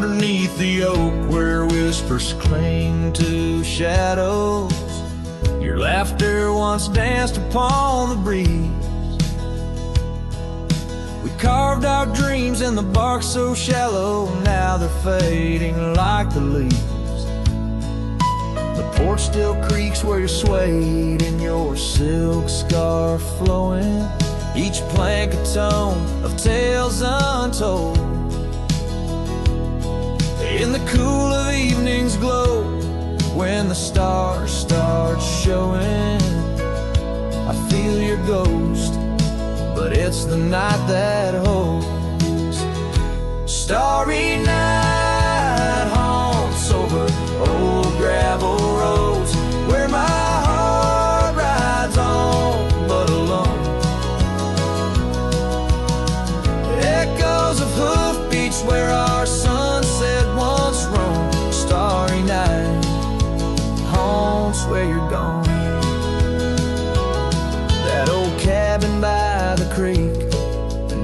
underneath the oak where whispers cling to shadows. Your laughter once danced upon the breeze. We carved our dreams in the bark so shallow, now they're fading like the leaves. The porch still creaks where you're swayed in your silk scarf flowing, each plank a tone of tales untold. In the cool of evening's glow, when the stars start showing, I feel your ghost, but it's the night that holds. Starry night haunts over old gravel roads, where my heart rides on but alone. Echoes of hoofbeats where our sunset once roamed. Starry night haunts where you're gone. That old cabin by the creek,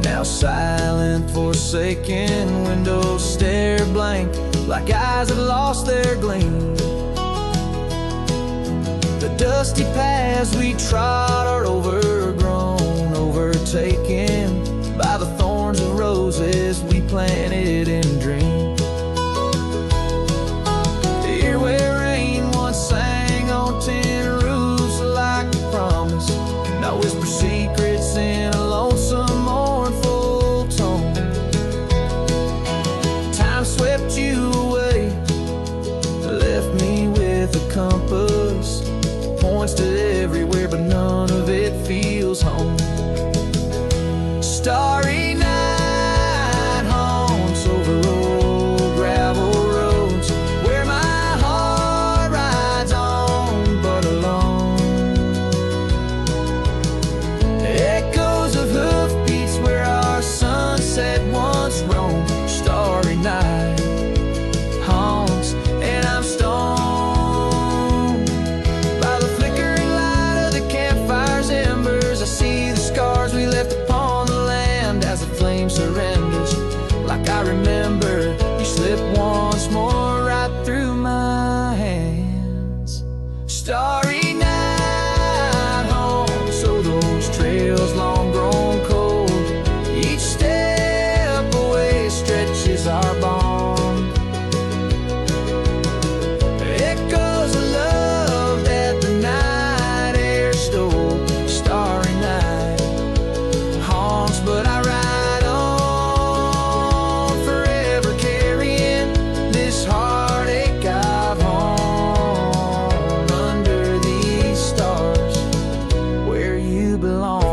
now silent, forsaken. Windows stare blank like eyes that lost their gleam. The dusty paths we trod are overgrown, overtaken by the thorns and roses we planted in dreams. Here where rain once sang on tin roofs like a promise, now whisper secrets in a lonesome mournful tone. Time swept you away, left me with a compass, points to everywhere but none of it feels home. Starry night haunts over old gravel roads, where my heart rides on but alone. Echoes of hoofbeats where our sunset once roamed. Starry night haunts, and I'm stoned by the flickering light of the campfire's embers. I see the scars we left upon the land as the flame surrenders. Like I remember, you slip once more right through my hands. Starry night haunts, so those trails long grown cold. Each step away stretches our bond. Echoes of love that the night air stole. Starry night haunts, but I ride on, forever carrying this heartache I've hung under these stars where you belong.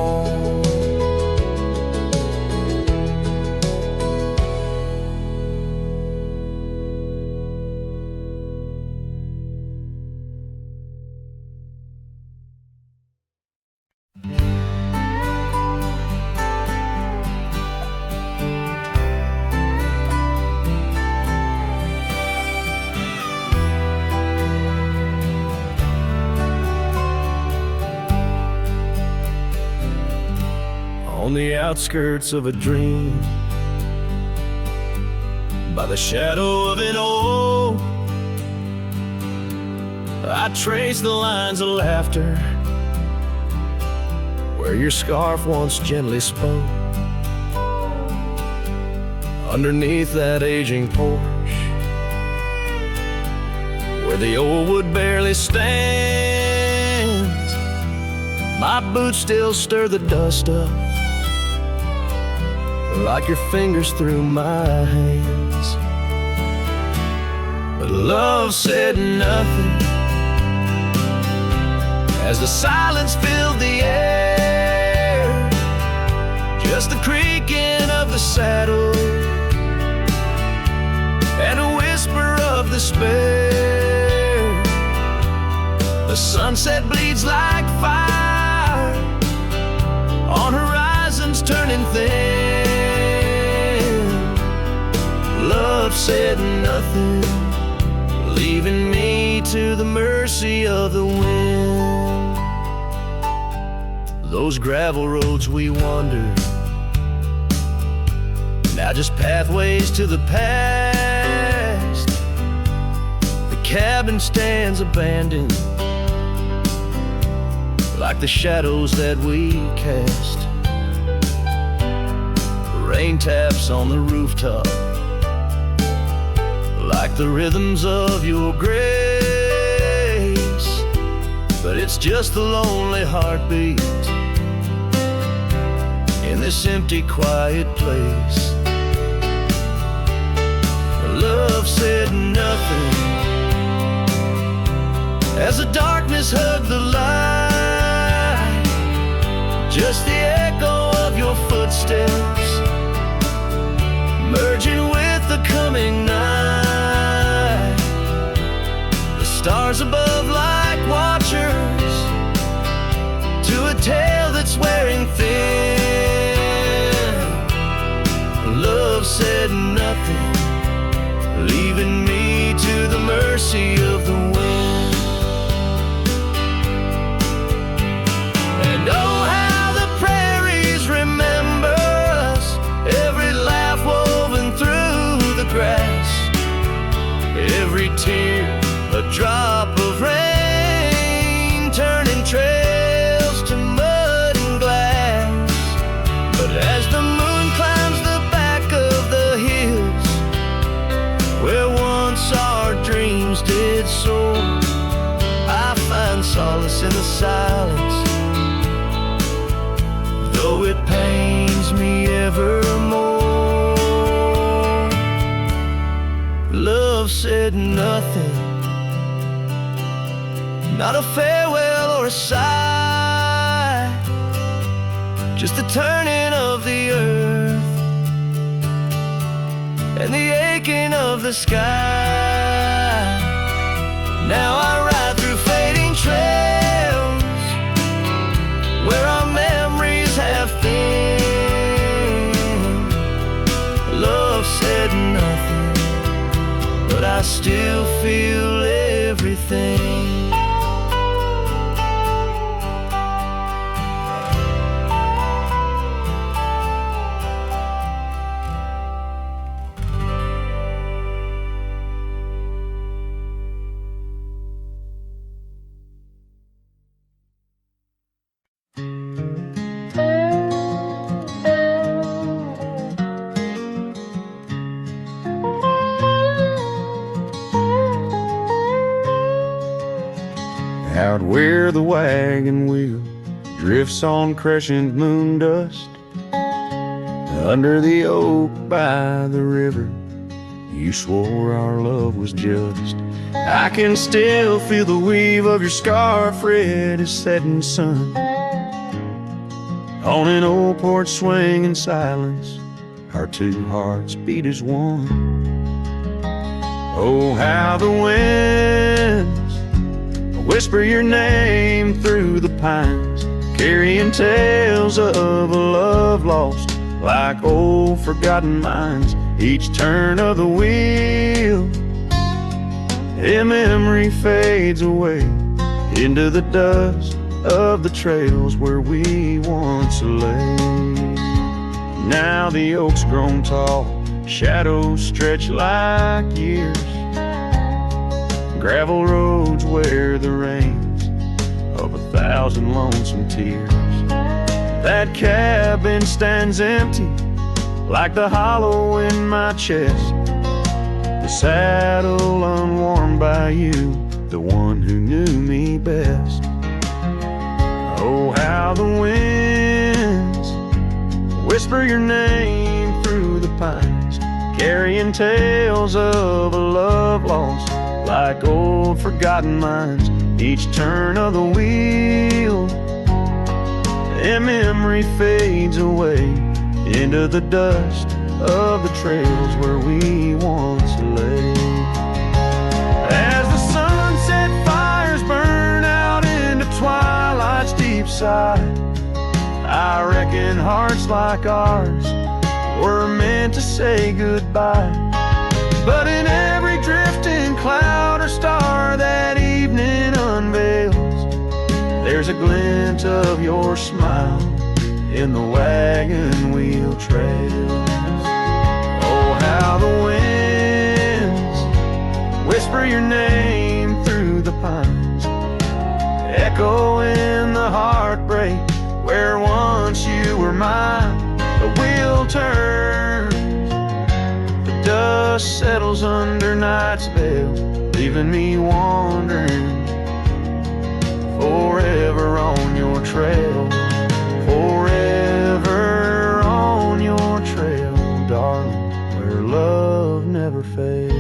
On the outskirts of a dream, by the shadow of an oak, I trace the lines of laughter where your scarf once gently spoke. Underneath that aging porch, where the old wood barely stands, my boots still stir the dust up like your fingers through my hands. But love said nothing as the silence filled the air, just the creaking of the saddle and a whisper of despair. The sunset bleeds like fire on horizons turning thin. Love said nothing, leaving me to the mercy of the wind. Those gravel roads we wandered, now just pathways to the past. cabin stands abandoned, like the shadows that we cast. Rain taps on the rooftop, like the rhythms of your grace. But it's just a lonely heartbeat in this empty, quiet place. Love said nothing as the darkness hugged the light. Just the echo of your footsteps merging with the coming night. The stars above like watchers to a tale that's wearing thin. Love said nothing, leaving me to the mercy of the wind. And oh, how the prairies remember us, every laugh woven through the grass, every tear a drop of rain, turning trails to mud and glass. But as the moon climbs the back of the hills where once our dreams did soar, I find solace in the silence, though it pains me evermore. Love said nothing, not a farewell or a sigh, just the turning of the earth and the aching of the sky. Now I ride through fading trails where our memories have thinned. Love said nothing, but I still feel everything. Out where the wagon wheel drifts on crescent moon dust, under the oak by the river, you swore our love was just. I can still feel the weave of your scarf red as setting sun on an old porch swing in silence. Our two hearts beat as one. Oh, how the winds whisper your name through the pines, carrying tales of a love lost like old forgotten mines. Each turn of the wheel, a memory fades away into the dust of the trails where we once lay. Now the oak's grown tall, shadows stretch like years, gravel roads wear the rains of 1,000 lonesome tears. That cabin stands empty like the hollow in my chest, the saddle unwarmed by you, the one who knew me best. Oh, how the winds whisper your name through the pines, carrying tales of a love lost like old forgotten mines. Each turn of the wheel, a memory fades away into the dust of the trails where we once lay. As the sunset fires burn out into twilight's deep side, I reckon hearts like ours were meant to say goodbye. But in every drifting cloud or star that evening unveils, there's a glint of your smile in the wagon wheel trails. Oh, how the winds whisper your name echo in the heartbreak where once you were mine. The wheel turns, the dust settles under night's veil, leaving me wandering forever on your trail. Forever on your trail, darling, where love never fails.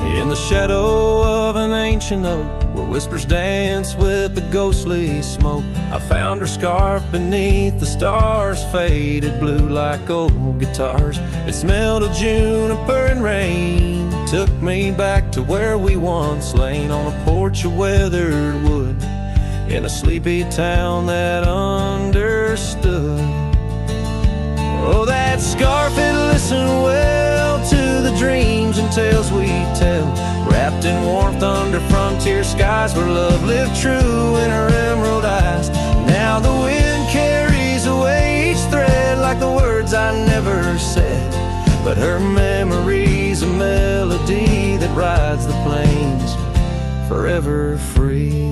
In the shadow of an ancient oak, where whispers dance with the ghostly smoke, I found her scarf beneath the stars, faded blue like old guitars. It smelled of juniper and rain, took me back to where we once lain on a porch of weathered wood, in a sleepy town that understood. Oh, that scarf, it listened well to the dreams and tales we tell, wrapped in warmth under frontier skies where love lived true in her emerald eyes. Now the wind carries away each thread like the words I never said, but her memory's a melody that rides the plains forever free.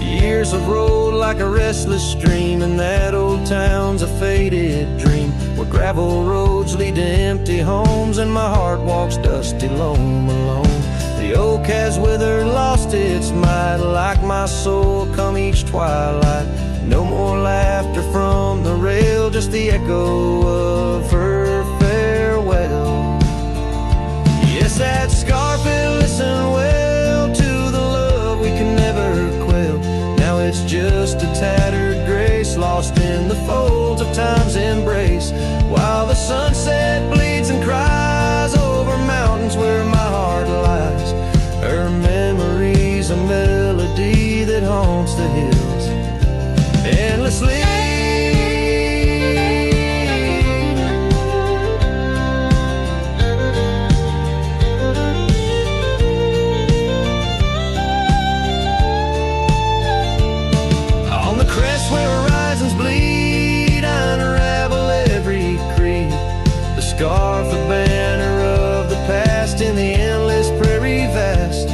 Years have rolled like a restless stream, and that old town's a faded dream, where gravel roads lead to empty homes, and my heart walks dusty lone alone. The oak has withered, lost its might, like my soul come each twilight. No more laughter from the rail, just the echo of her farewell. Yes, that scarf, it listened well to the love we can never quell. Now it's just a tattered grace, lost in the folds of time's embrace, while the sunset bleeds and cries over mountains where my heart lies. Her memory's a melody that haunts the hills endlessly. Scarf, the banner of the past in the endless prairie vast.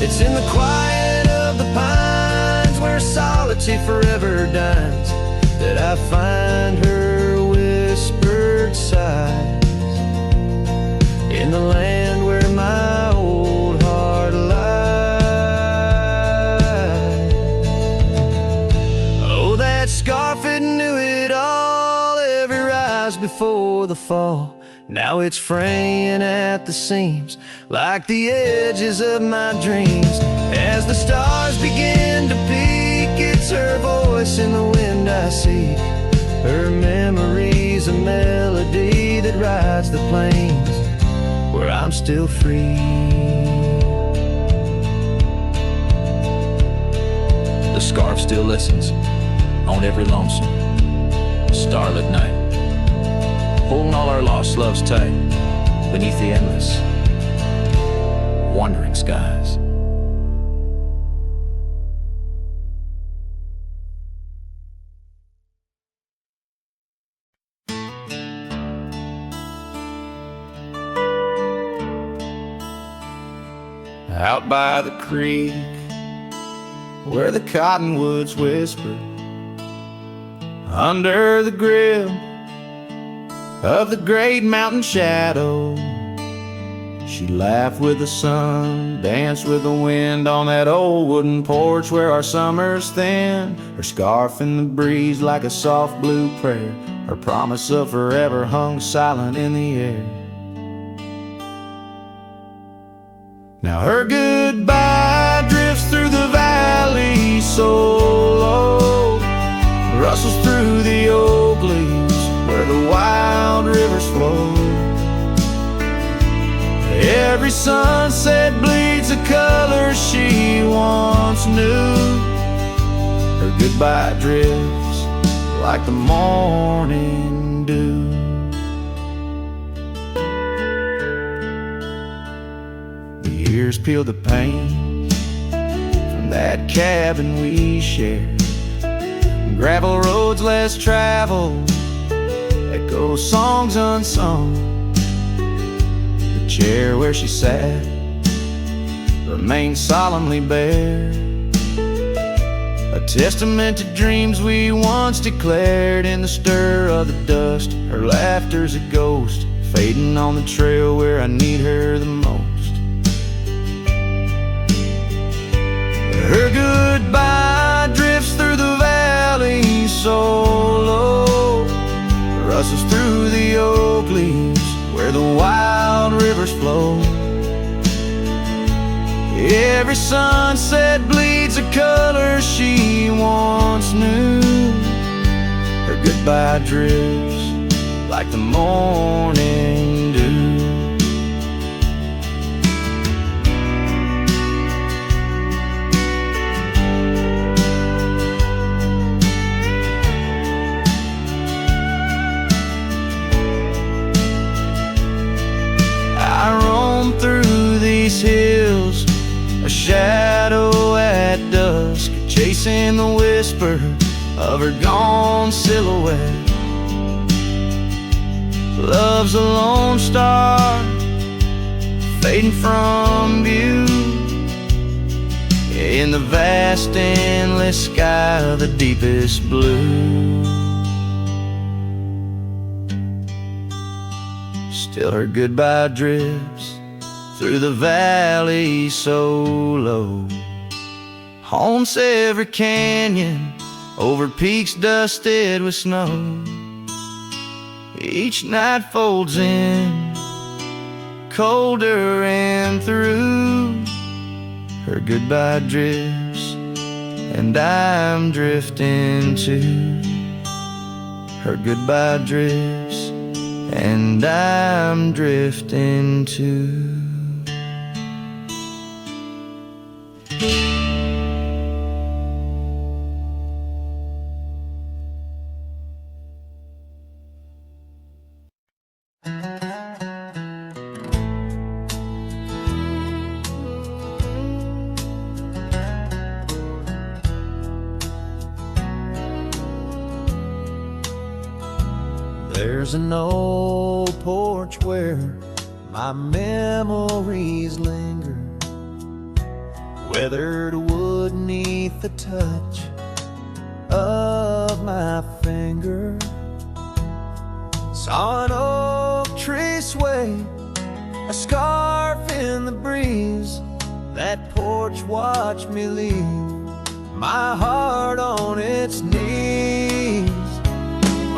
It's in the quiet of the pines where solitude forever dines, that I find her whispered sighs, in the land where my old heart lies. Oh, that scarf, it knew it all, every rise before the fall. Now it's fraying at the seams, like the edges of my dreams. As the stars begin to peak, it's her voice in the wind I see. Her memory's a melody that rides the plains where I'm still free. The scarf still listens on every lonesome starlit night, holding all our lost loves tight beneath the endless, wandering skies. Out by the creek, where the cottonwoods whisper, under the grip of the great mountain shadow, she laughed with the sun, danced with the wind on that old wooden porch where our summers thin. Her scarf in the breeze like a soft blue prayer, her promise of forever hung silent in the air. Now her goodbye drifts through the valley so low, rustles through the oak leaves where the wild rivers flow. Every sunset bleeds a color she once knew, goodbye drifts like the morning dew. The years peel the paint from that cabin we shared. Gravel roads less traveled, echo songs unsung. The chair where she sat remains solemnly bare, a testament to dreams we once declared. In the stir of the dust, her laughter's a ghost, fading on the trail where I need her the most. Her goodbye drifts through the valley so low, rustles through the oak leaves where the wild rivers flow. Every sunset bleeds a color she once knew. Her goodbye drifts like the morning dew. I roam through these hills, a shadow at dusk, chasing the whisper of her gone silhouette. Love's a lone star fading from view in the vast endless sky of the deepest blue. Still her goodbye drifts through the valley so low, haunts every canyon, over peaks dusted with snow. Each night folds in, colder and through. Her goodbye drifts, and I'm drifting too. Her goodbye drifts, and I'm drifting too. There's an old porch where my memories linger, weathered wood neath the touch of my finger. Saw an oak tree sway, a scarf in the breeze. That porch watched me leave my heart on its knees.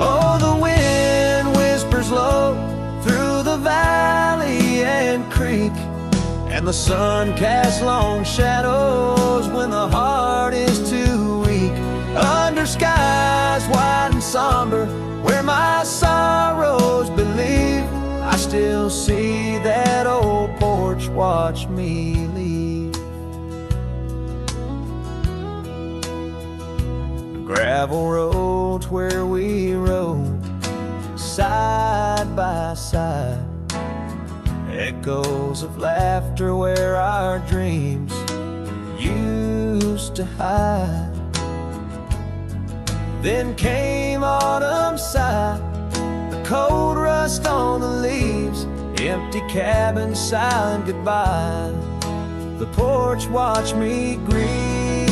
Oh, the wind whispers low through the valley and creek, and the sun casts long shadows when the heart is too weak. Under skies wide and somber, where my sorrows believe, I still see that old porch watch me leave. The gravel roads where we rode side by side, echoes of laughter where our dreams used to hide. Then came autumn's sigh, the cold rust on the leaves, empty cabin silent goodbye. The porch watched me grieve.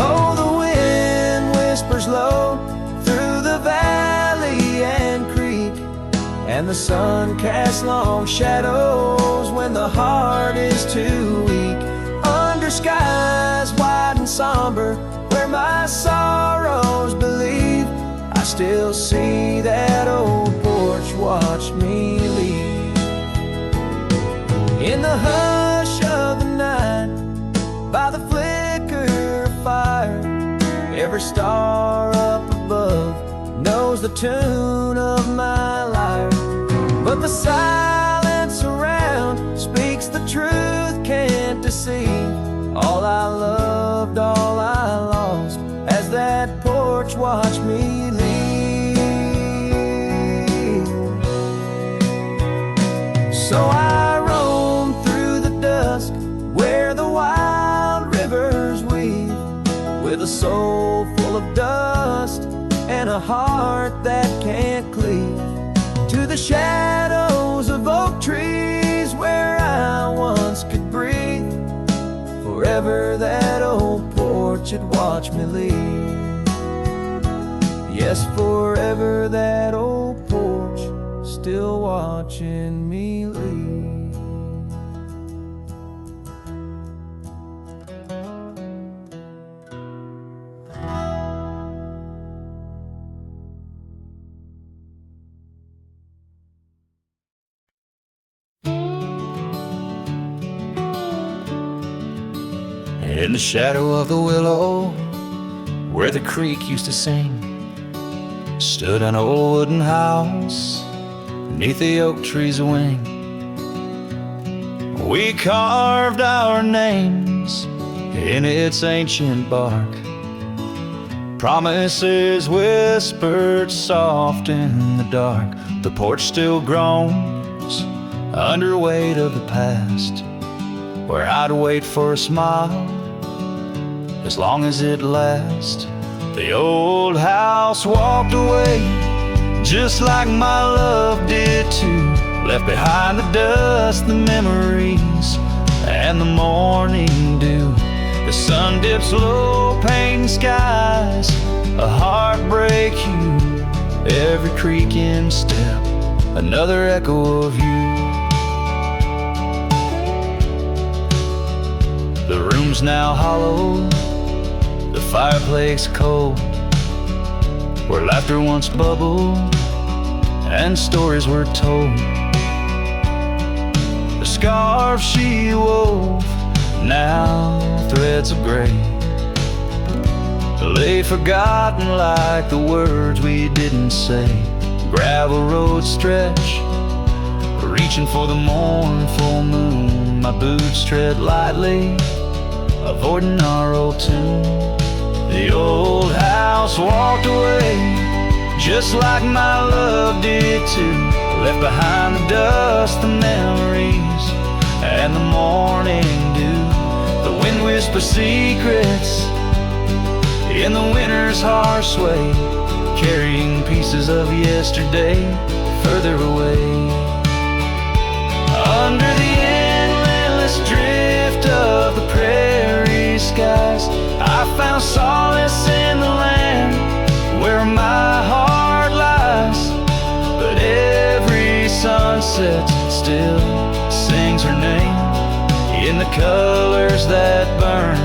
Oh, the wind whispers low through the valley and creek, and the sun casts long shadows when the heart is too weak. Under skies wide and somber, where my sorrows believe, I still see that old porch watch me leave. In the hush of the night, by the flicker of fire, every star up above knows the tune of my lyre. But the silence around speaks the truth, can't deceive. All I loved, all I lost, porch, watch me leave. So I roam through the dusk where the wild rivers weave, with a soul full of dust and a heart that can't cleave, to the shadows of oak trees where I once could breathe. Forever that old porch would watch me leave. Yes, forever that old porch still watching me leave. In the shadow of the willow, where the creek used to sing, stood an old wooden house beneath the oak tree's wing. We carved our names in its ancient bark, promises whispered soft in the dark. The porch still groans under weight of the past, where I'd wait for a smile as long as it lasts. The old house walked away, just like my love did too. Left behind the dust, the memories, and the morning dew. The sun dips low, painting skies, a heartbreak hue. Every creaking step, another echo of you. The room's now hollow, the fireplace cold, where laughter once bubbled and stories were told. The scarf she wove, now threads of gray, lay forgotten like the words we didn't say. Gravel roads stretch, reaching for the mournful moon. My boots tread lightly, avoiding our old tune. The old house walked away, just like my love did too. Left behind the dust, the memories, and the morning dew. The wind whispers secrets in the winter's harsh sway, carrying pieces of yesterday further away. Under the endless drift of the prairie skies, I found solace in the land where my heart lies. But every sunset still sings her name in the colors that burn,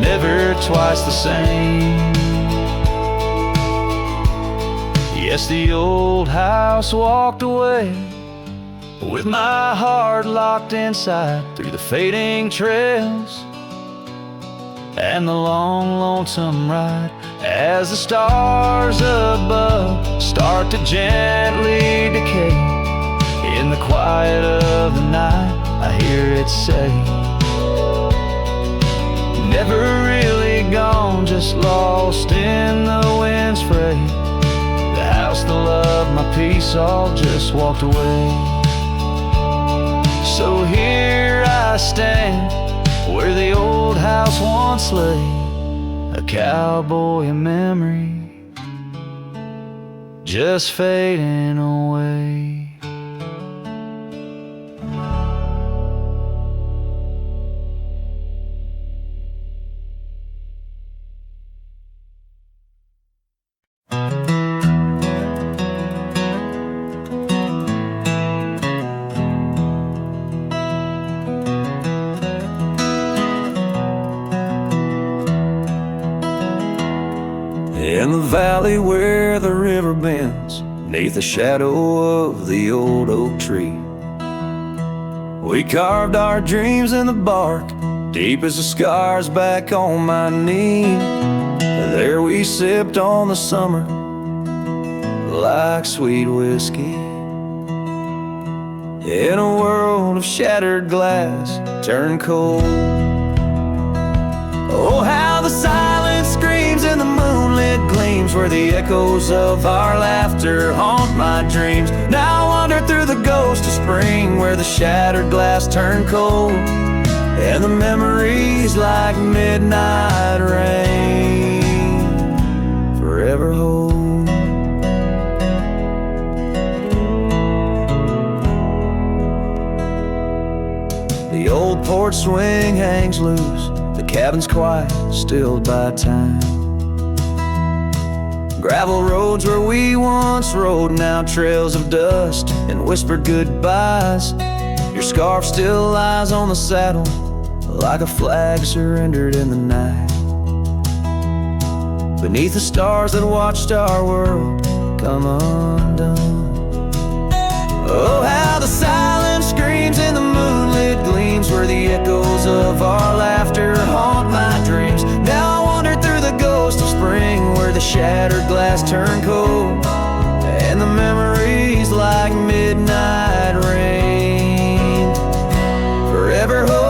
never twice the same. Yes, the old house walked away, with my heart locked inside, through the fading trails and the long, lonesome ride. As the stars above start to gently decay, in the quiet of the night I hear it say, never really gone, just lost in the wind's fray. The house, the love, my peace all just walked away. So here I stand, where the old house once lay, a cowboy memory just fading away. In the valley where the river bends, neath the shadow of the old oak tree, we carved our dreams in the bark, deep as the scars back on my knee. There we sipped on the summer like sweet whiskey, in a world of shattered glass turned cold. Oh, how the silence screams in the moonlit gleams where the echoes of our laughter haunt my dreams. Now I wander through the ghost of spring where the shattered glass turned cold, and the memories like midnight rain forever hold. The old porch swing hangs loose, the cabin's quiet, stilled by time. Gravel roads where we once rode, now trails of dust and whispered goodbyes. Your scarf still lies on the saddle like a flag surrendered in the night. Beneath the stars that watched our world come undone. Oh, how the silence screams in the moonlit gleams where the echoes of our laughter haunt my dreams. Now I wander through the ghost of spring where the shattered glass turned cold, and the memories like midnight rain forever hold.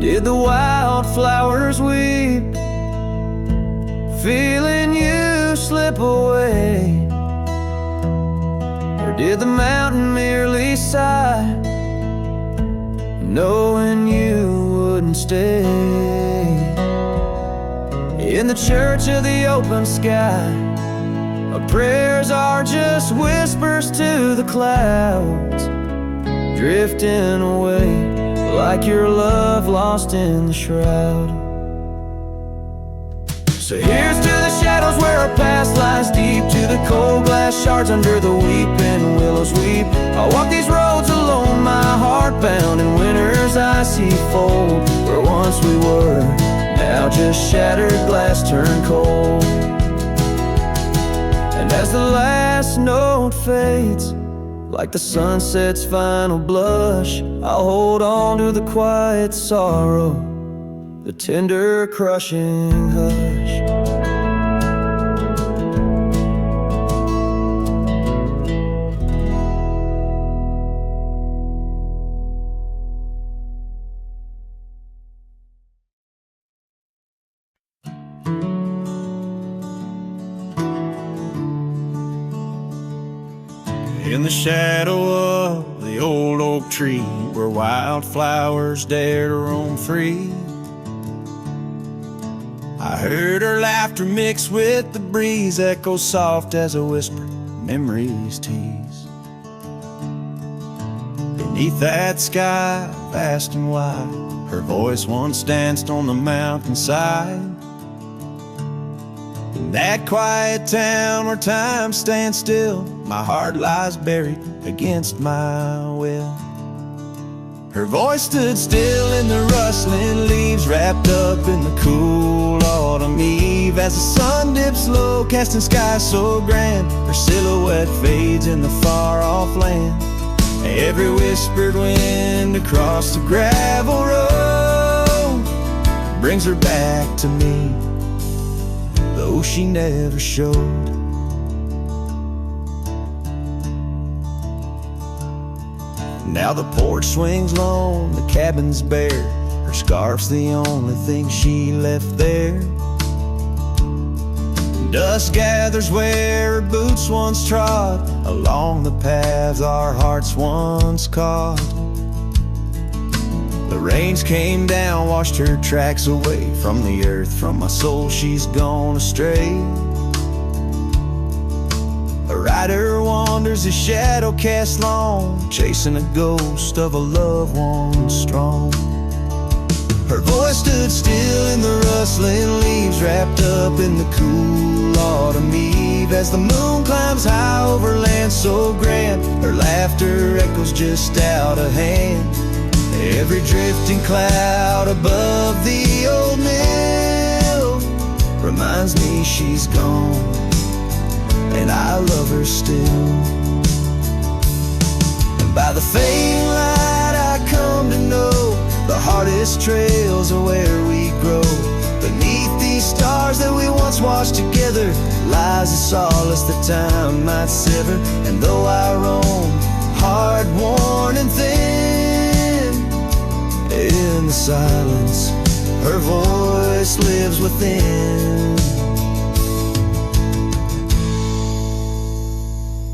Did the wildflowers weep, feeling you slip away? Or did the mountain merely sigh, knowing you wouldn't stay? In the church of the open sky, our prayers are just whispers to the clouds, drifting away like your love lost in the shroud. So here's to the shadows where our past lies deep, to the cold glass shards under the weeping willows weep. I'll walk these roads alone, my heart bound in winter's icy fold, where once we were, now just shattered glass turned cold. And as the last note fades, like the sunset's final blush, I'll hold on to the quiet sorrow, the tender crushing hush. In the shadow of the old oak tree, where wildflowers dare to roam free, I heard her laughter mix with the breeze, echo soft as a whisper, memories tease. Beneath that sky, vast and wide, her voice once danced on the mountainside. In that quiet town where time stands still, my heart lies buried against my will. Her voice stood still in the rustling leaves, wrapped up in the cool autumn eve. As the sun dips low, casting skies so grand, her silhouette fades in the far-off land. Every whispered wind across the gravel road brings her back to me, though she never showed. Now the porch swings lone, the cabin's bare, her scarf's the only thing she left there. Dust gathers where her boots once trod, along the paths our hearts once caught. The rains came down, washed her tracks away from the earth, from my soul she's gone astray. A rider wanders, his shadow cast long, chasing a ghost of a loved one strong. Her voice stood still in the rustling leaves, wrapped up in the cool autumn eve. As the moon climbs high over land so grand, her laughter echoes just out of hand. Every drifting cloud above the old mill reminds me she's gone, and I love her still. And by the fading light I come to know, the hardest trails are where we grow. Beneath these stars that we once watched together lies a solace that time might sever. And though I roam silence, her voice lives within.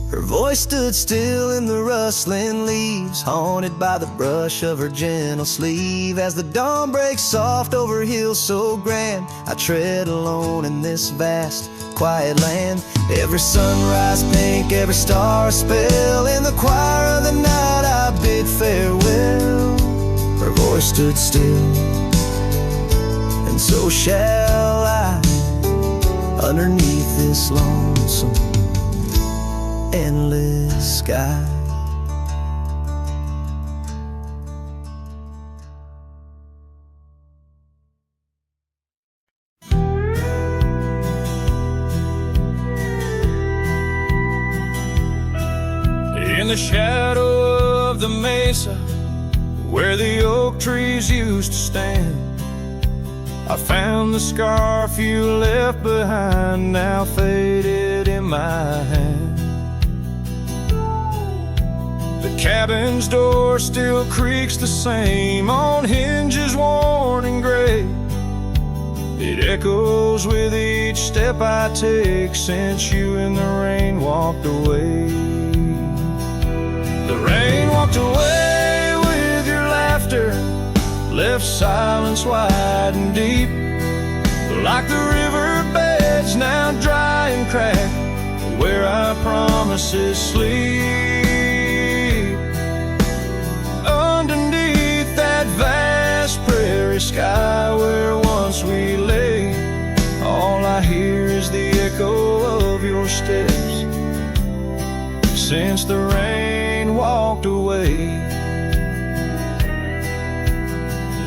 Her voice stood still in the rustling leaves, haunted by the brush of her gentle sleeve. As the dawn breaks soft over hills so grand, I tread alone in this vast, quiet land. Every sunrise pink, every star a spell. In the choir of the night I bid farewell. Her voice stood still, and so shall I, underneath this lonesome, endless sky. In the shadow of the mesa, where the oak trees used to stand, I found the scarf you left behind, now faded in my hand. The cabin's door still creaks the same, on hinges worn and gray. It echoes with each step I take since you in the rain walked away. The rain walked away with your laughter, left silence wide and deep, like the riverbeds now dry and cracked, where our promises sleep. Underneath that vast prairie sky where once we lay, all I hear is the echo of your steps since the rain walked away.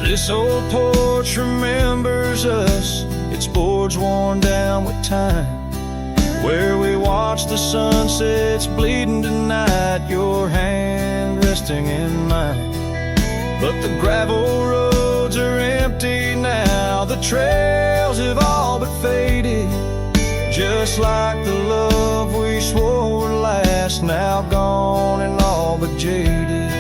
This old porch remembers us, its boards worn down with time, where we watch the sunsets bleeding tonight, your hand resting in mine. But the gravel roads are empty now, the trails have all but faded, just like the love we swore would last, now gone and all but jaded.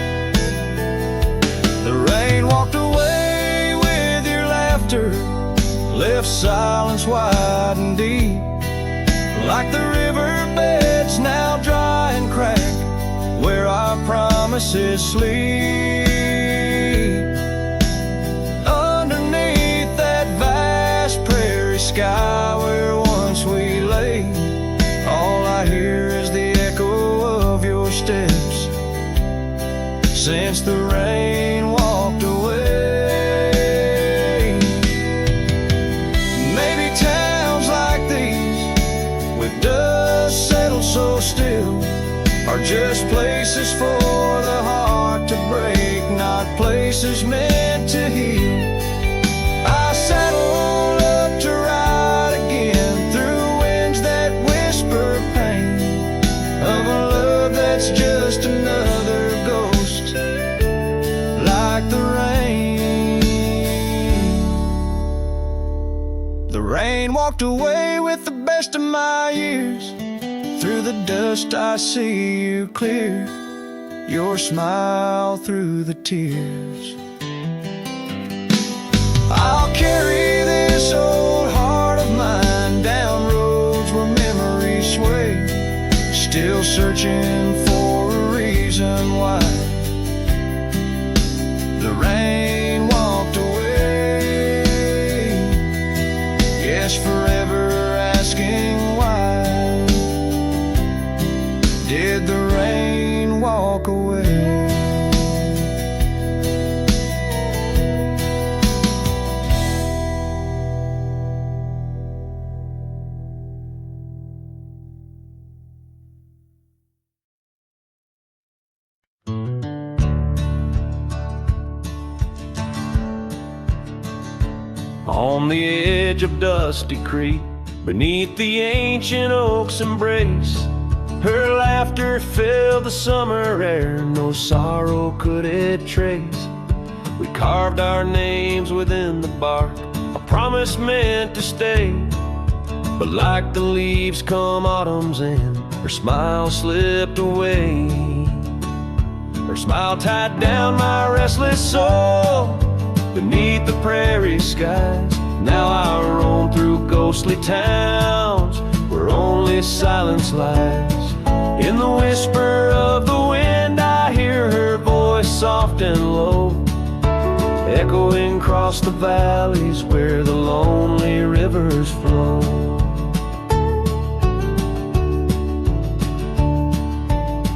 The rain walked away with your laughter, left silence wide and deep, like the riverbeds now dry and cracked, where our promises sleep. Underneath that vast prairie sky where once we lay, all I hear is the echo of your steps since the rain walked away. Maybe towns like these, with dust settled so still, are just places for the heart to break, not places meant to heal. I saddle up to ride again through winds that whisper pain of a love that's just another ghost, like the rain. The rain walked away with the best of my years. Through the dust I see you clear, your smile through the tears. I'll carry this old heart of mine down roads where memories sway, still searching for a reason why the rain walked away. Yes, forever asking why did the rain walk away? On the edge of Dusty Creek, beneath the ancient oak's embrace, her laughter filled the summer air, no sorrow could it trace. We carved our names within the bark, a promise meant to stay. But like the leaves come autumn's end, her smile slipped away. Her smile tied down my restless soul, beneath the prairie skies. Now I roam through ghostly towns where only silence lies. In the whisper of the wind I hear her voice soft and low, echoing across the valleys where the lonely rivers flow.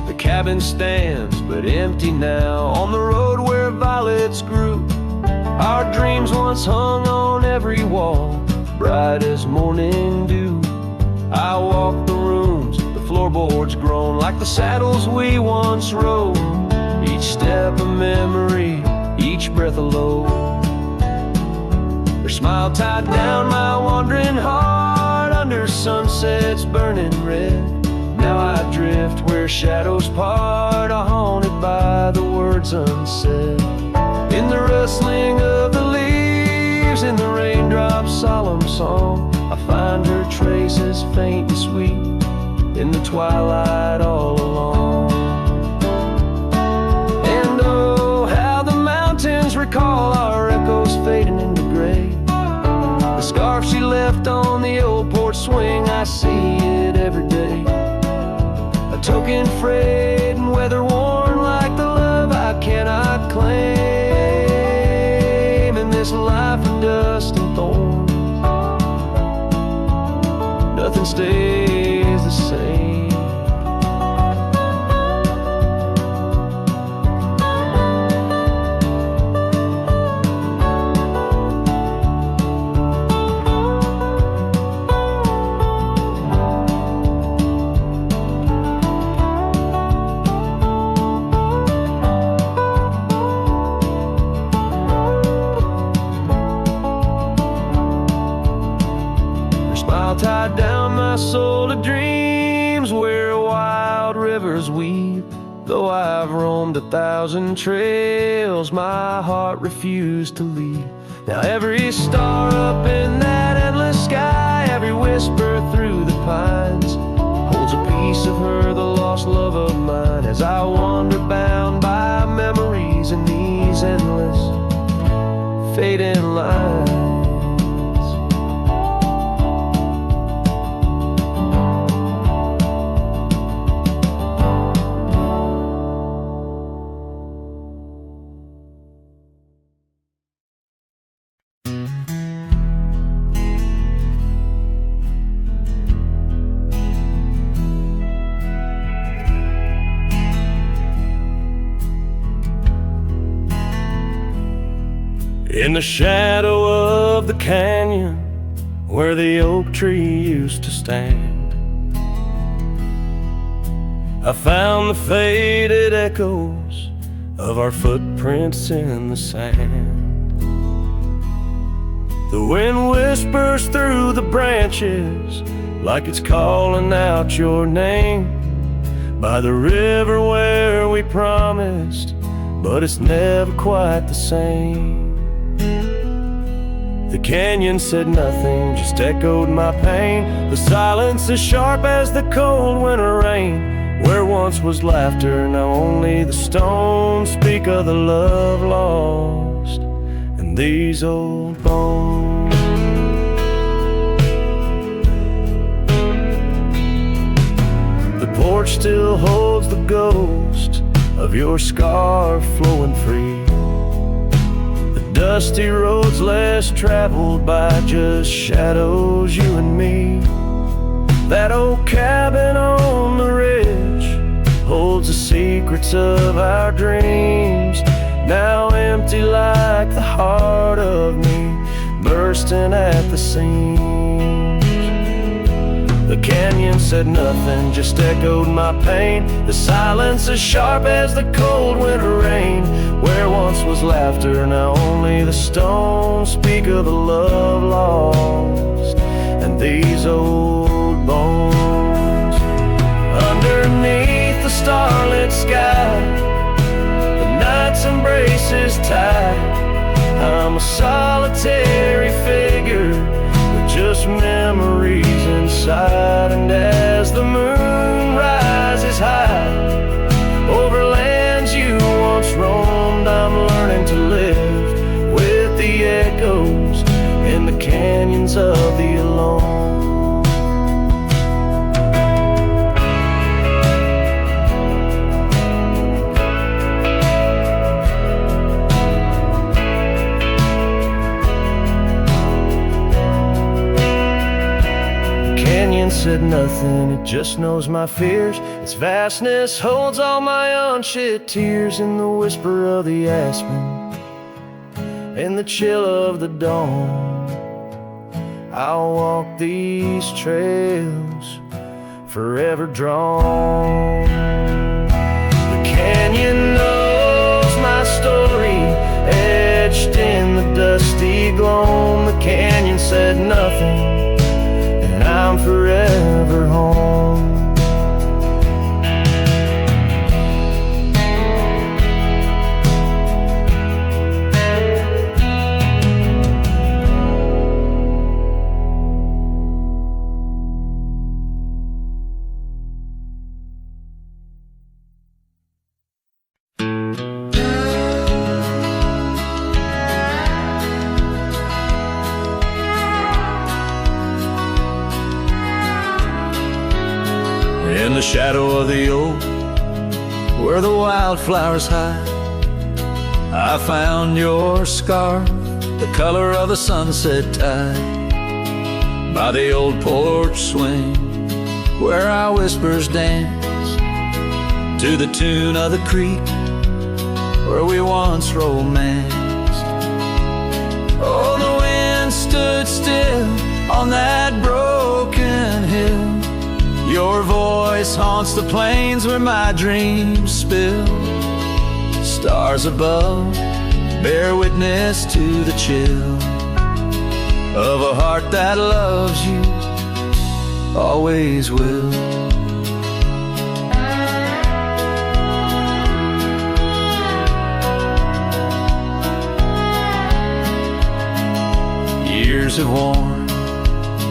The cabin stands but empty now on the road where violets grew. Our dreams once hung on every wall, bright as morning dew. I walk the rooms, the floorboards groan like the saddles we once rode. Each step a memory, each breath a load. Her smile tied down my wandering heart under sunsets burning red. Now I drift where shadows part, haunted by the words unsaid. In the rustling of the leaves, in the raindrops' solemn song, I find her traces faint and sweet in the twilight all along. And oh, how the mountains recall our echoes fading into gray. The scarf she left on the old porch swing, I see it every day. A token frayed and weather worn like the love I cannot claim. In this life of dust and thorns, nothing stays the same. Tied down my soul to dreams where wild rivers weep. Though I've roamed 1,000 trails, my heart refused to leave. Now every star up in that endless sky, every whisper through the pines, holds a piece of her, the lost love of mine. As I wander bound by memories in these endless fading lines. In the shadow of the canyon where the oak tree used to stand, I found the faded echoes of our footprints in the sand. The wind whispers through the branches like it's calling out your name. By the river where we promised, but it's never quite the same. The canyon said nothing, just echoed my pain. The silence as sharp as the cold winter rain. Where once was laughter, now only the stones speak of the love lost and these old bones. The porch still holds the ghost of your scarf flowing free. Dusty roads less traveled by just shadows, you and me. That old cabin on the ridge holds the secrets of our dreams, now empty like the heart of me, bursting at the seams. The canyon said nothing, just echoed my pain. The silence as sharp as the cold winter rain. Where once was laughter, now only the stones speak of the love lost and these old bones. Underneath the starlit sky, the night's embrace is tight. I'm a solitary figure with just memories inside. And as the moon rises high over lands you once roamed, I'm learning to live with said nothing, it just knows my fears. Its vastness holds all my unshed tears. In the whisper of the aspen, in the chill of the dawn, I'll walk these trails forever drawn. The canyon knows my story, etched in the dusty gloam. The canyon said nothing, and I'm forever home. In the shadow of the oak, where the wildflowers hide, I found your scarf, the color of the sunset tide. By the old porch swing, where our whispers dance, to the tune of the creek, where we once romanced. Oh, the wind stood still on that broken hill. Your voice haunts the plains where my dreams spill. Stars above bear witness to the chill of a heart that loves you, always will. Years have worn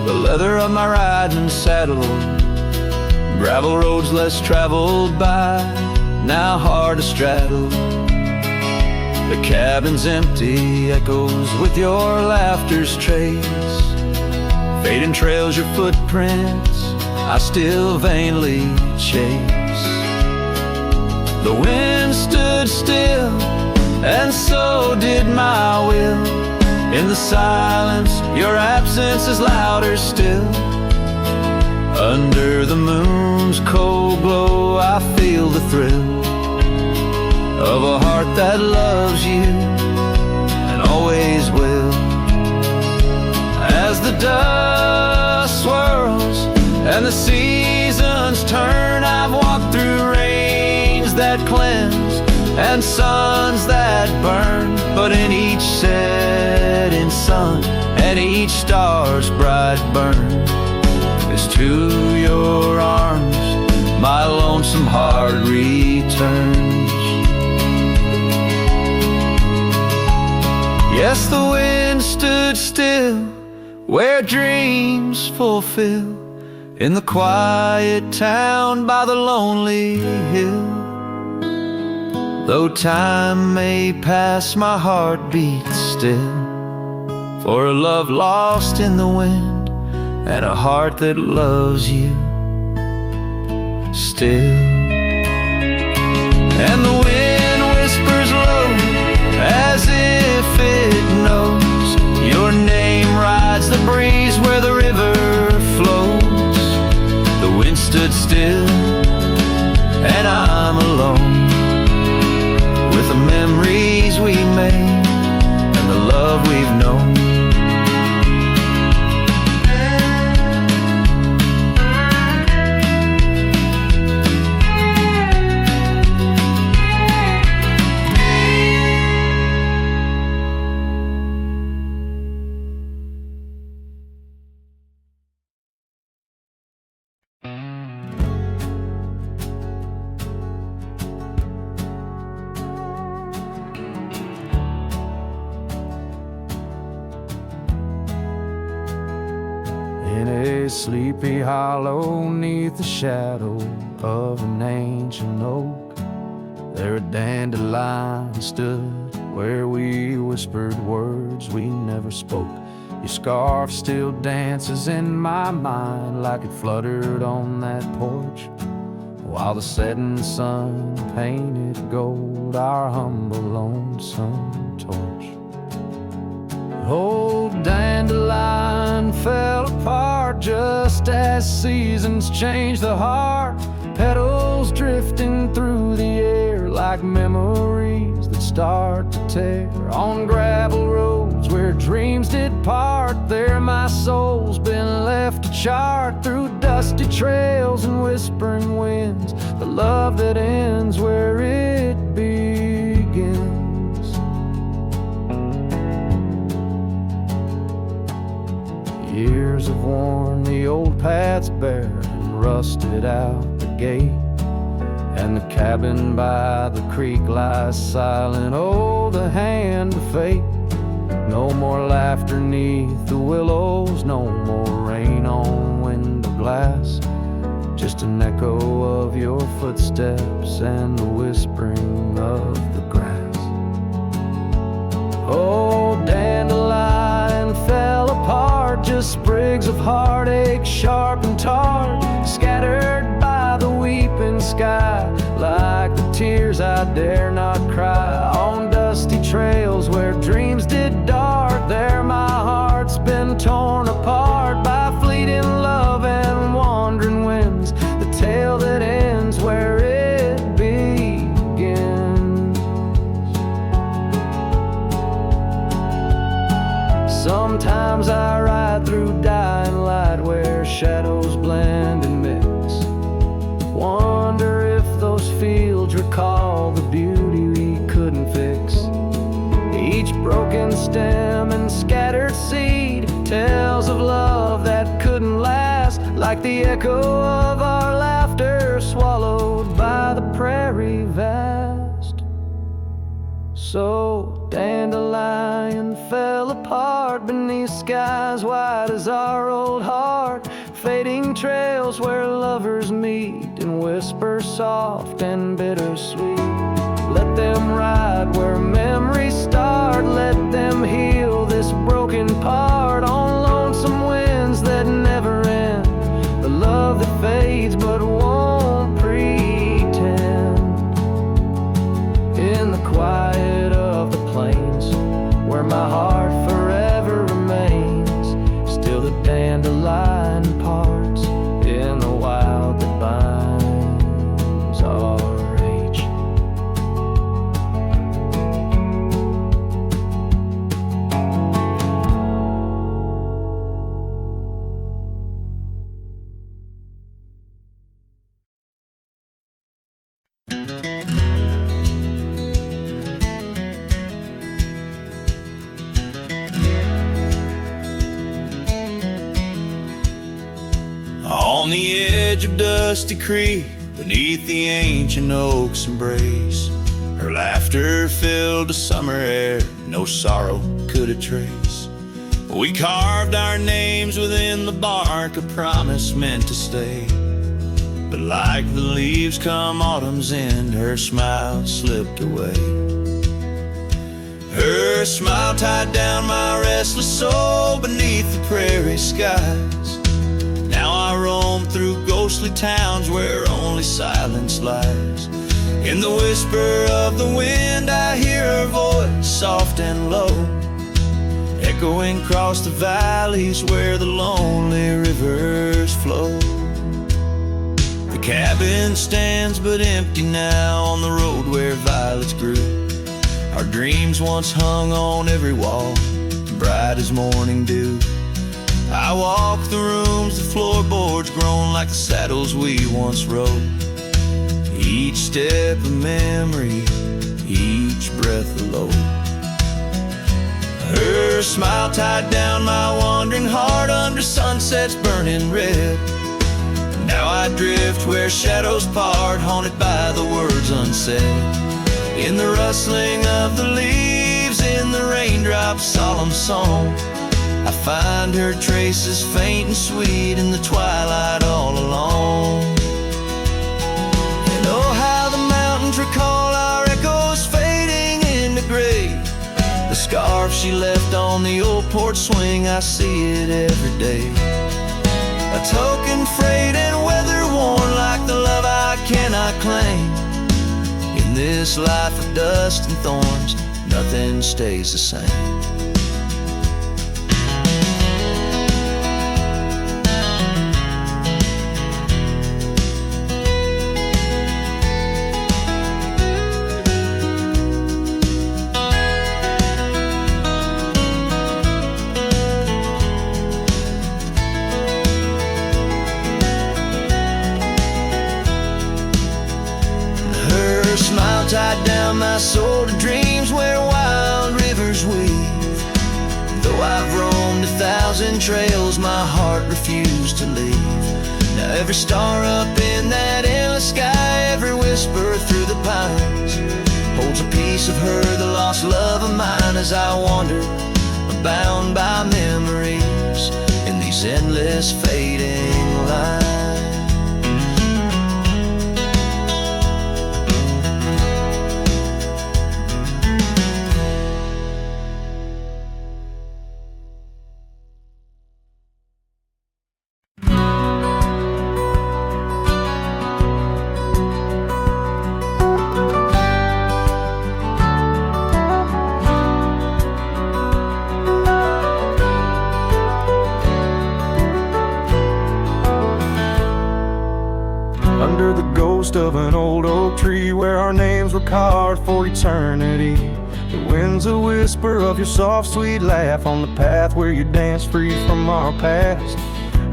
the leather of my riding saddle, gravel roads less traveled by, now hard to straddle. The cabin's empty, echoes with your laughter's trace. Fading trails your footprints, I still vainly chase. The wind stood still, and so did my will. In the silence, your absence is louder still. Under the moon's cold glow, I feel the thrill of a heart that loves you and always will. As the dust swirls and the seasons turn, I've walked through rains that cleanse and suns that burn, but in each setting sun and each star's bright burn, to your arms my lonesome heart returns. Yes, the wind stood still where dreams fulfill, in the quiet town by the lonely hill. Though time may pass, my heart beats still, for a love lost in the wind and a heart that loves you still. And the wind whispers low as if it knows your name rides the breeze where the river flows. The wind stood still and I'm alone with the memories we made and the love we've known. In a sleepy hollow neath the shadow of an ancient oak, there a dandelion stood where we whispered words we never spoke. Your scarf still dances in my mind like it fluttered on that porch, while the setting sun painted gold our humble lonesome torch. Old dandelion fell apart just just as seasons change the heart. Petals drifting through the air like memories that start to tear. On gravel roads where dreams did part, there my soul's been left to chart. Through dusty trails and whispering winds, the love that ends where it begins. Years have worn the old paths bare and rusted out the gate, and the cabin by the creek lies silent. Oh, the hand of fate. No more laughter neath the willows, no more rain on window glass, just an echo of your footsteps and the whispering of the grass. Oh, dandelion fell apart, just sprigs of heartache, sharp and tart, scattered by the weeping sky, like the tears I dare not cry. On dusty trails where dreams did dart, there my heart's been torn apart by fleeting love and wandering winds, the tale that ends where it begins. Sometimes I ride through dying light where shadows blend and mix. Wonder if those fields recall the beauty we couldn't fix. Each broken stem and scattered seed tells of love that couldn't last, like the echo of our laughter swallowed by the prairie vast. So dandelion fell apart beneath skies wide as our old heart, fading trails where lovers meet and whisper soft and bittersweet. Let them ride where memories start, let them heal this broken part. On lonesome winds that never end, the love that fades but won't pretend. In the quiet of the plains where my heart forever remains, still the dandelion parts in the wild that binds our age. On the edge of Dusty Creek, beneath the ancient oak's embrace, her laughter filled the summer air, no sorrow could it trace. We carved our names within the bark, a promise meant to stay. But like the leaves come autumn's end, her smile slipped away. Her smile tied down my restless soul beneath the prairie skies. Now I roam through ghostly towns where only silence lies. In the whisper of the wind I hear her voice, soft and low, echoing across the valleys where the lonely rivers flow. The cabin stands but empty now on the road where violets grew. Our dreams once hung on every wall, bright as morning dew. I walk the rooms, the floorboards grown like the saddles we once rode. Each step a memory, each breath a load. Her smile tied down my wandering heart under sunsets burning red. Now I drift where shadows part, haunted by the words unsaid. In the rustling of the leaves, in the raindrops' solemn song, I find her traces faint and sweet in the twilight all alone. And oh, how the mountains recall our echoes fading into gray. The scarf she left on the old porch swing, I see it every day. A token frayed and weather worn like the love I cannot claim. In this life of dust and thorns, nothing stays the same. down my soul to dreams where wild rivers weave. Though I've roamed 1,000 trails, my heart refused to leave. Now every star up in that endless sky, every whisper through the pines, holds a piece of her, the lost love of mine, as I wander, bound by memories in these endless fading lines. Under the ghost of an old oak tree where our names were carved for eternity, the wind's a whisper of your soft sweet laugh on the path where you dance free from our past.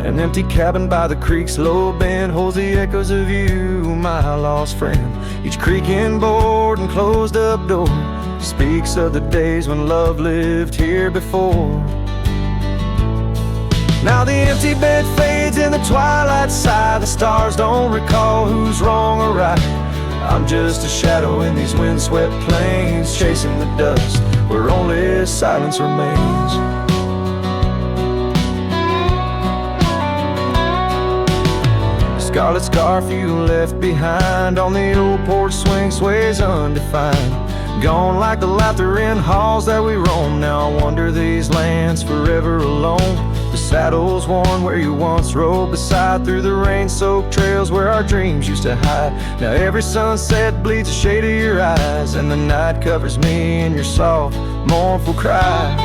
An empty cabin by the creek's low bend holds the echoes of you, my lost friend. Each creaking board and closed up door speaks of the days when love lived here before. Now the empty bed fades in the twilight sigh. The stars don't recall who's wrong or right. I'm just a shadow in these windswept plains, chasing the dust where only silence remains. Scarlet scarf you left behind on the old porch swing sways undefined. Gone like the laughter in halls that we roam. Now I wander these lands forever alone. The saddle's worn where you once rode beside, through the rain-soaked trails where our dreams used to hide. Now every sunset bleeds a shade of your eyes, and the night covers me in your soft, mournful cries.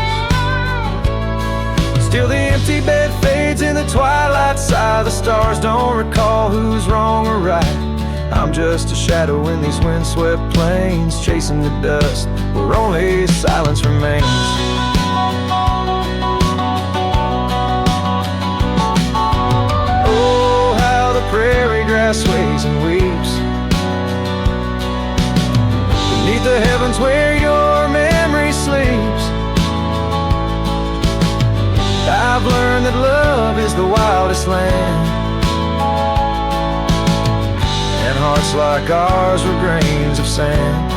Still the empty bed fades in the twilight sigh. The stars don't recall who's wrong or right. I'm just a shadow in these windswept plains, chasing the dust where only silence remains. Oh, how the prairie grass sways and weeps beneath the heavens where your memory sleeps. I've learned that love is the wildest land, and hearts like ours were grains of sand.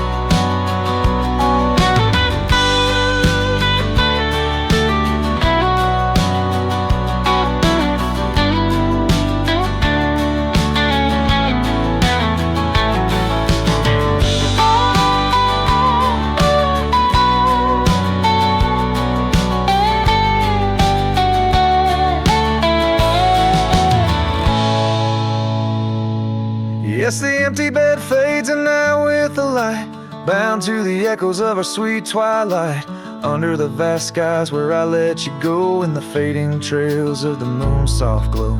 Yes, the empty bed fades, and now with the light, bound to the echoes of our sweet twilight, under the vast skies where I let you go, in the fading trails of the moon's soft glow.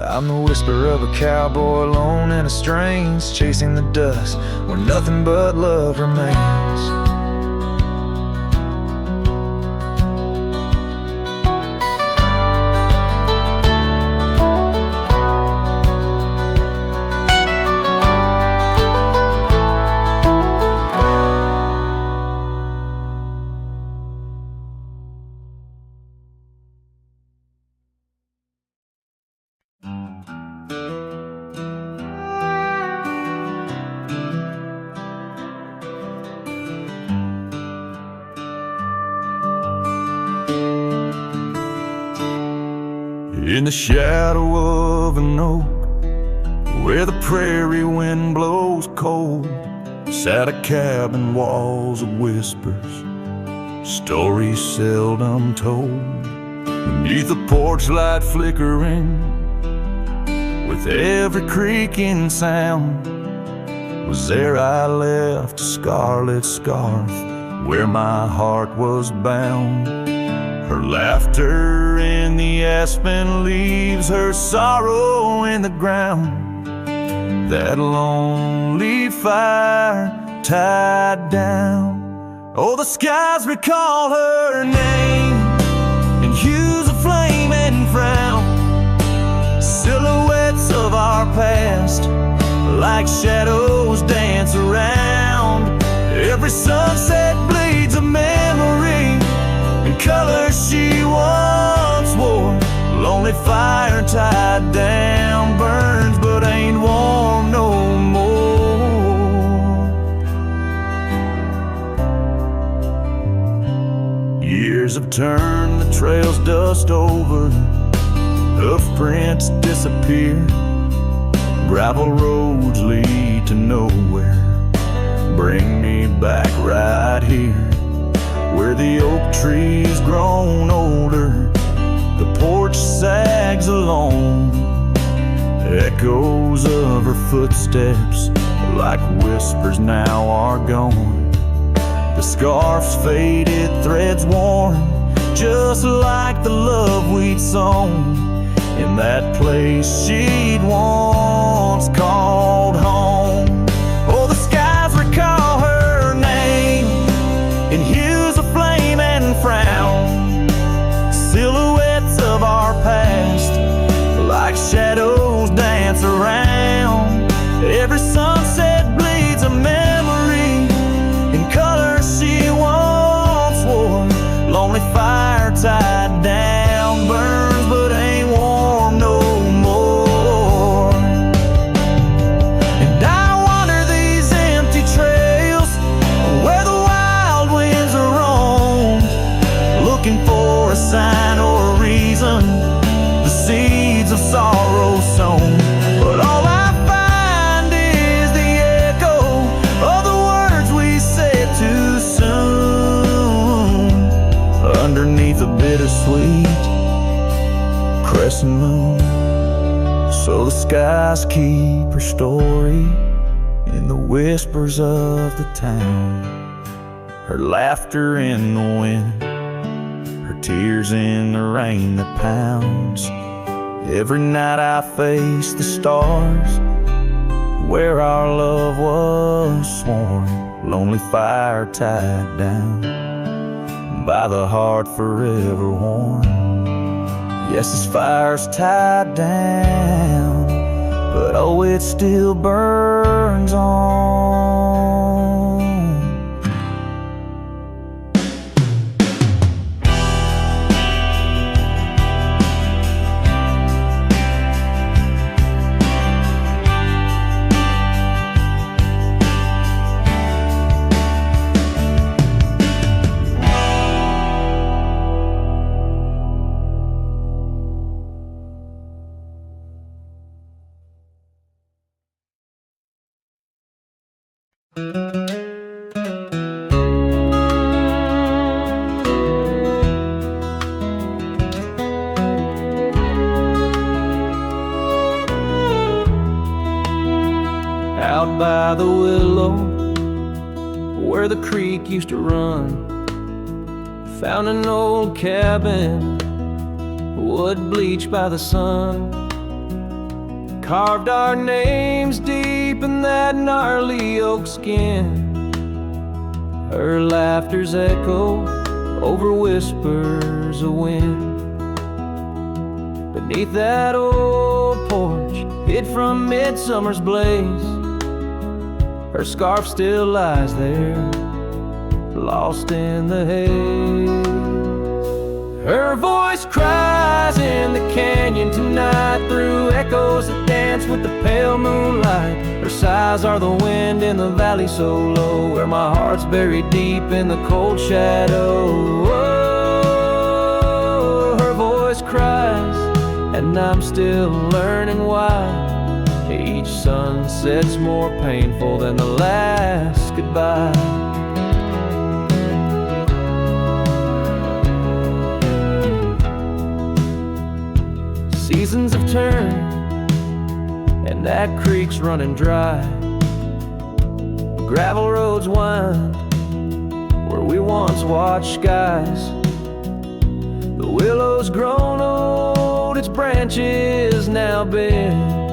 I'm the whisper of a cowboy alone in a strange, chasing the dust where nothing but love remains. In the shadow of an oak, where the prairie wind blows cold, sat a cabin, walls of whispers, stories seldom told. Beneath the porch light flickering, with every creaking sound, was there I left a scarlet scarf where my heart was bound. Her laughter in the aspen leaves, her sorrow in the ground. That lonely fire tied down. Oh, the skies recall her name in hues of flame and frown. Silhouettes of our past, like shadows, dance around. Every sunset bleeds a memory in colors she once wore. Lonely fire tied down, burns but ain't warm no more. Years have turned the trails dust over, hoof prints disappear, gravel roads lead to nowhere. Bring me back right here, where the oak tree's grown older, the porch sags along. Echoes of her footsteps, like whispers, now are gone. The scarf's faded, threads worn, just like the love we'd sown in that place she'd once called home. Oh, the skies recall her name in hues of flame and frown, silhouettes of our past like shadows dance around. Every sunset bleeds a memory in colors she once wore. Lonely fire tied down, burns but ain't warm no more. And I wander these empty trails where the wild winds are roamed, looking for a sign or a reason, the seeds of sorrow sown. But all I find is the echo of the words we said too soon, underneath a bittersweet crescent moon. So the skies keep her story in the whispers of the town, her laughter in the wind, her tears in the rain that pounds. Every night I face the stars where our love was sworn. Lonely fire tied down by the heart forever worn. Yes, this fire's tied down, but oh, it still burns on. Out by the willow, where the creek used to run, found an old cabin, wood bleached by the sun. Carved our names deep in that gnarly oak skin. Her laughter's echo over whispers of wind. Beneath that old porch, hid from midsummer's blaze, her scarf still lies there, lost in the haze. Her voice cries in the canyon tonight, through echoes that dance with the pale moonlight. Her sighs are the wind in the valley so low, where my heart's buried deep in the cold shadow. Oh, her voice cries, and I'm still learning why each sunset's more painful than the last goodbye. Seasons have turned, and that creek's running dry. Gravel roads wind where we once watched skies. The willow's grown old, its branches now bend,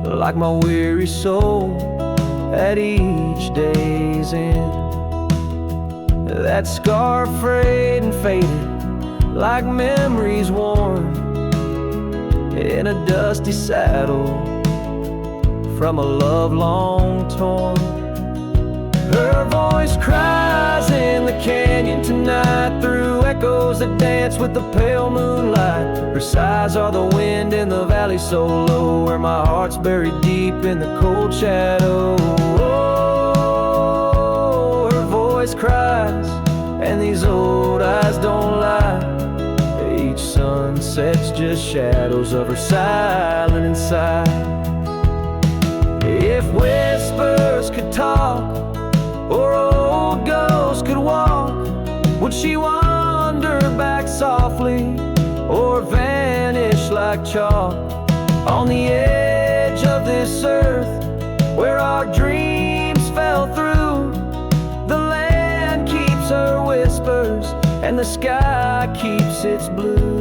like my weary soul at each day's end. That scar frayed and faded, like memories worn in a dusty saddle from a love long torn. Her voice echoes that dance with the pale moonlight. Her sighs are the wind in the valley so low, where my heart's buried deep in the cold shadow. Oh, her voice cries, and these old eyes don't lie. Each sunset's just shadows of her silent inside. If whispers could talk, or old ghosts could walk, would she wander back softly, or vanish like chalk on the edge of this earth where our dreams fell through? The land keeps her whispers, and the sky keeps its blue.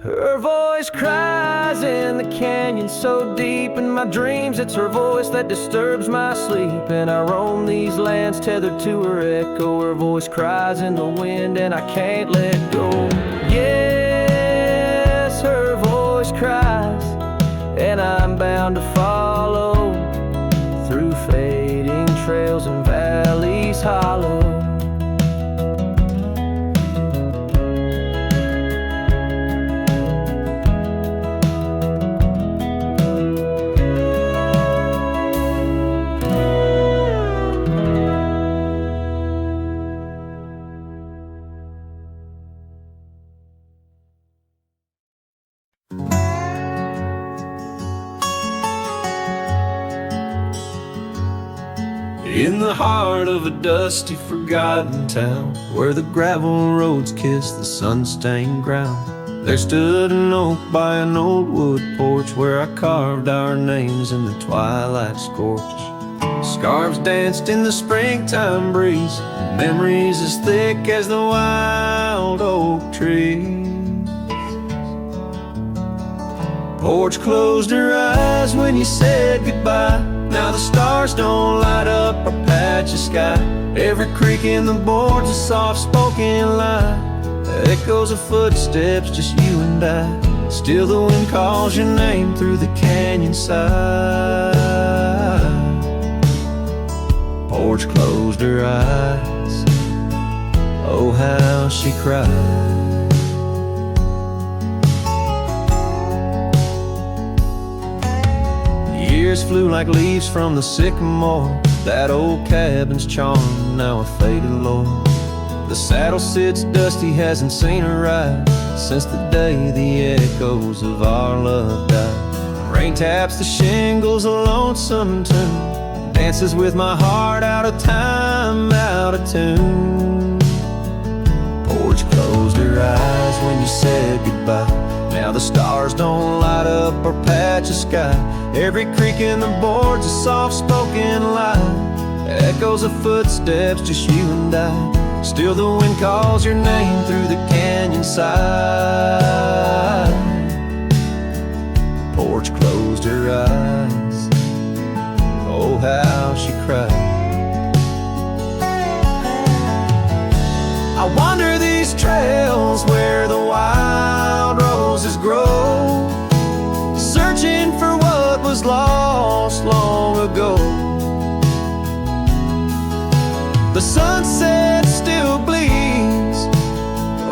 Her voice cries in the canyon so deep in my dreams. It's her voice that disturbs my sleep, and I roam these lands tethered to her echo. Her voice cries in the wind, and I can't let go. Yes, her voice cries, and I'm bound to follow through fading trails and valleys hollow. In the heart of a dusty, forgotten town, where the gravel roads kiss the sun-stained ground, there stood an oak by an old wood porch, where I carved our names in the twilight scorch. Scarves danced in the springtime breeze, memories as thick as the wild oak tree. Porch closed her eyes when you said goodbye. Now the stars don't light up our patch of sky. Every creak in the board's a soft-spoken lie. Echoes of footsteps, just you and I. Still the wind calls your name through the canyon side. Porch closed her eyes, oh how she cried. Years flew like leaves from the sycamore. That old cabin's charm, now a faded lore. The saddle sits dusty, hasn't seen a ride since the day the echoes of our love died. Rain taps the shingles, a lonesome tune dances with my heart, out of time, out of tune. Porch closed her eyes when you said goodbye. Now the stars don't light up our patch of sky. Every creak in the board's a soft-spoken lie. Echoes of footsteps, just you and I. Still the wind calls your name through the canyon side. Porch closed her eyes, oh how she cried. I wander these trails where the wild roses grow, searching for what was lost long ago. The sunset still bleeds,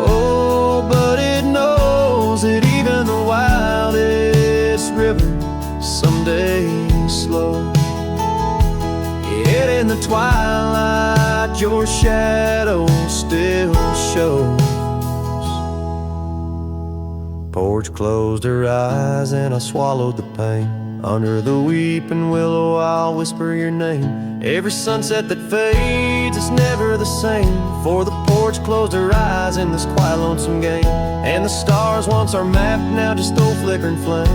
oh, but it knows that even the wildest river someday slows. Yet in the twilight your shadow still shows. Porch closed her eyes and I swallowed the pain. Under the weeping willow I'll whisper your name. Every sunset that fades is never the same, for the porch closed her eyes in this quiet lonesome game. And the stars once our map, now just old flickering flame.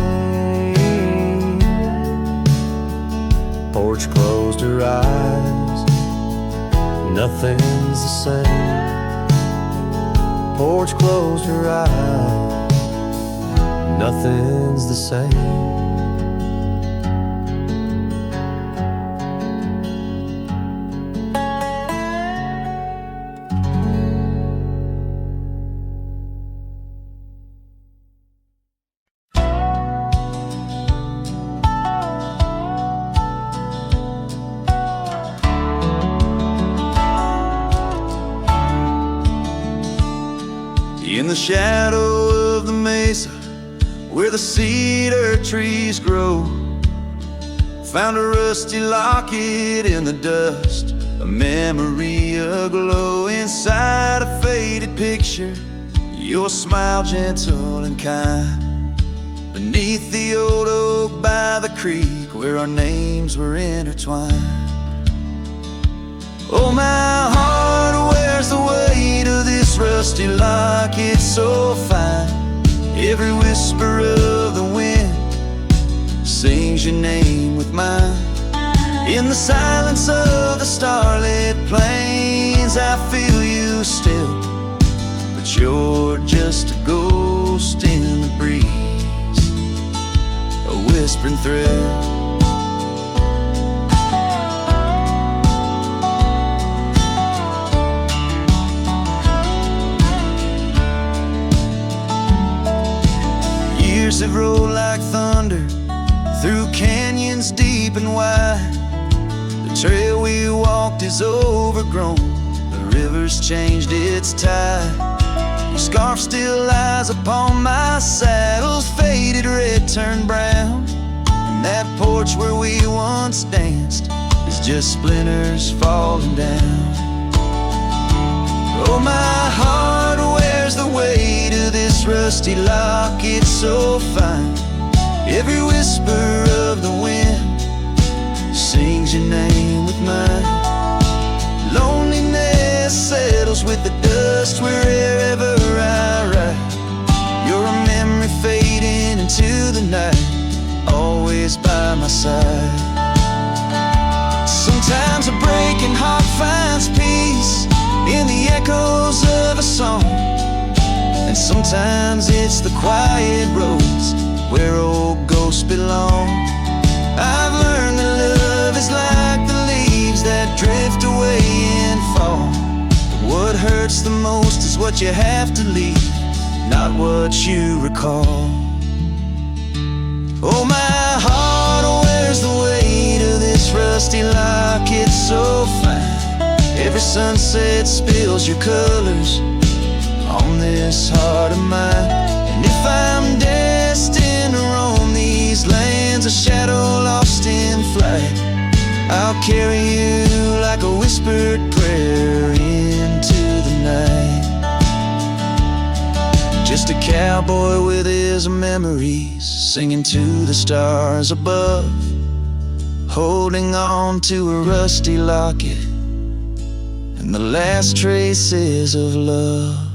Porch closed her eyes, nothing's the same. Porch closed her eyes, nothing's the same. In the shadow of the mesa where the cedar trees grow, found a rusty locket in the dust, a memory aglow. Inside a faded picture, your smile gentle and kind, beneath the old oak by the creek where our names were intertwined. Oh, my heart wears the weight of this rusty locket so fine. Every whisper of the wind sings your name with mine. In the silence of the starlit plains, I feel you still, but you're just a ghost in the breeze, a whispering thrill. Years have rolled like thunder through canyons deep and wide. The trail we walked is overgrown, the river's changed its tide. Your scarf still lies upon my saddle's faded red turned brown, and that porch where we once danced is just splinters falling down. Oh, my heart wears the weight of this rusty locket so fine. Every whisper of the wind sings your name with mine. Loneliness settles with the dust wherever I ride. You're a memory fading into the night, always by my side. Sometimes a breaking heart finds peace in the echoes of a song, and sometimes it's the quiet roads where old ghosts belong. I've learned that love is like the leaves that drift away in fall. What hurts the most is what you have to leave, not what you recall. Oh, my heart wears the weight of this rusty locket so fine. Every sunset spills your colors on this heart of mine. And if I'm destined to roam these lands, a shadow lost in flight, I'll carry you like a whispered prayer into the night. Just a cowboy with his memories, singing to the stars above, holding on to a rusty locket and the last traces of love.